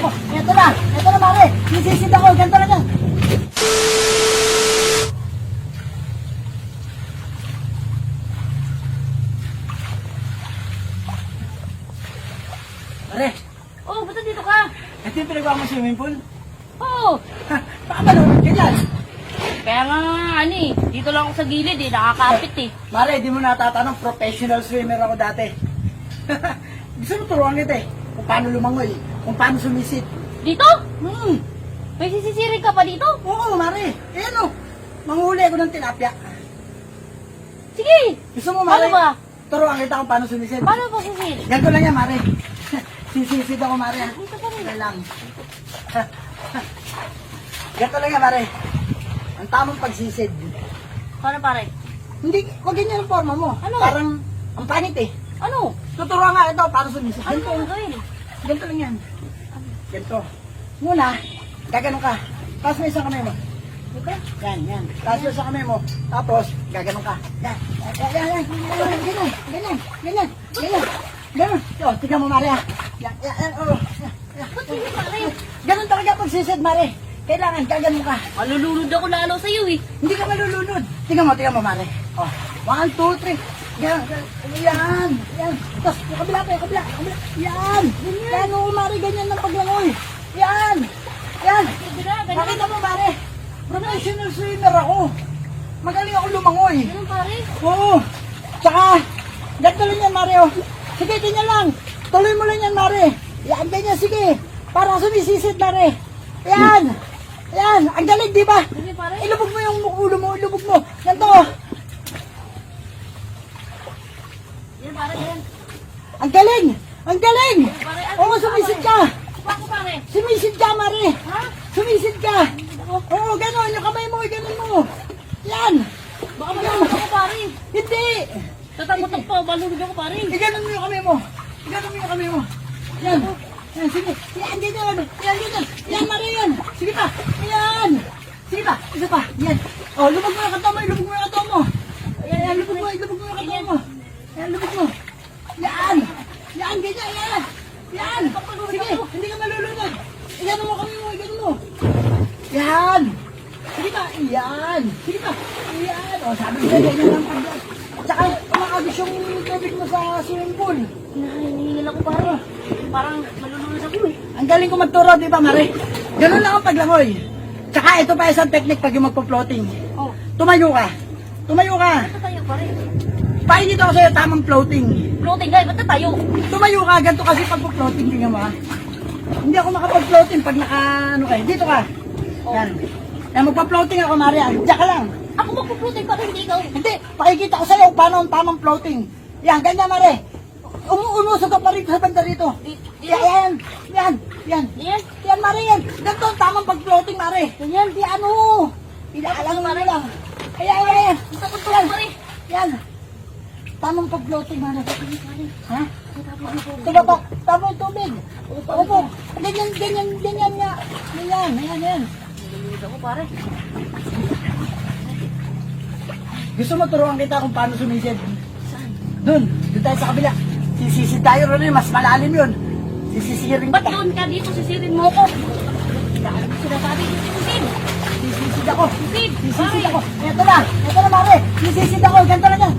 ako. Ito na, mare. Sisisid ako, ganito na yan. Mare, Oh, ba't dito ka? ito yung pinagawa mo swimming pool? Oo. Baka malunod ka dyan. Kaya nga, dito lang ako sa gilid nakakapit Mare, di mo natatanong, professional swimmer ako dati. Gusto mo turuan kita kung paano lumangoy, kung paano sumisit. Dito? May sisisirin ka pa dito? Oo, Mare. Ayan o, manghuli ako ng tilapia. Sige! Gusto mo, Mare? Paano ba? Turuan kita kung paano sumisit. Paano ba sisir? Ganito lang yan, Mare. Sisisid ako, Mare. Dito pa rin. Ganito lang. Ganito lang yan, Mare. Ang tamang pagsisid. Paano pare? Hindi, wag ganyan ang forma mo. Ano? Parang, ang pangit eh. Ano? Tuturuan nga ito, paano sumisid. Ano Ganito. ba gagawin? Ganito lang yan. Ganito. Muna, gaganon ka. Tapos may isang kamay mo. Dito? Yan. Tapos may isang kamay mo. Tapos, gaganon ka. Yan. Ganyan. Ganon. O, tignan mo, Mare. Yan. Oo. Ba't hindi pare? Ganon talaga pag sisid, Mare. Kailangan, gaganon ka. Malulunod ako lalo sa'yo Hindi ka malulunod. Tingnan mo, Mare. O, 1, 2, 3. Yan. Tapos, yung kabila. Yan. Yan, oo, Mare, ganyan ng paglangoy. Yan. Ganyan. Nakita mo, Mare. Professional swimmer ako. Magaling ako lumangoy. Ganun pare? Oo. Tsaka, ganito lang yan, Mare. Oh. Sige, ganyan lang. Tuloy mo lang yan, Mare. Yan, ganyan, sige. Para sumisisid, Mare. Yan. Ang galing, di ba? Sige pare? Ilubog mo yung ulo mo, ilubog mo. Ganito. Yan pare, yan. Ang galing. Pare, ano Oo, ba, sumisid pare? ka. Bako pare? Sumisid ka, Mare. Ha? Sumisid ka. Oo, gano'n. Yung kamay mo, gano'n mo. Yan. Baka malulunod ako pare. Hindi. Tatakot pa, malulunod ako pare. Iganon mo yung kamay mo. Yan. Sige. Yan, ganyan. Yan, Mare, yan. Sige pa. Yan. Isa pa. Yan. O, lubog mo yung katawan mo. Yan, lubog mo yung katawan mo. Yan, lubog mo. Yan, ganyan. Yan. Sige, hindi ka malulunod. Iganon mo kami mo. Yan. Sige pa. Yan. O, sabi ko, ganyan lang pag... Tsaka, umakabis yung tubig mo sa swimming pool. Hinihingil ako pare. Parang malulunod ako Ang galing ko magturo, di ba, Mare? Ganun lang ang paglangoy. Tsaka ito pa isang technique pag yung magpo-floating. Oh, Tumayo ka. ba't tayo pare? Painit ako sa'yo tamang floating. Floating guy, ba't tayo? Tumayo ka, ganito kasi pag floating, tingnan mo ha. Hindi ako makapag-floating pag ano ka. Dito ka. Yan. Magpa-floating ako, Mare. Diyan ka lang. Ako magpo-floating pare, hindi ikaw. Hindi, pakikita ko sa'yo kung paano ang tamang floating. Yan, ganyan, Mare. Umusog ka pa rito sa banda rito. Yan. Yan, Mare, yan. Ganito ang tamang pag-floating, Mare. Ganyan. Di ano. Inaalang mo lang. Ayan. Takot pa pare. Yan. Tamang pag-floating, Mare. Ha? Tiga ba? Tamang tubig. Opo. Ganyan nga. Yan. Malulunod ako pare. Gusto mo turuan kita kung paano sumisid? Saan? Doon tayo sa kabila. Sisisid tayo rin, mas malalim yun. Sisisiring Ba't kita. doon ka dito, sisirin mo ko? Dahil mo sinasabi ko sisirin. Sisisid ako. Sisid. Sisisid ako. Ito na, Mare. Sisisid ako. Ganito na yan.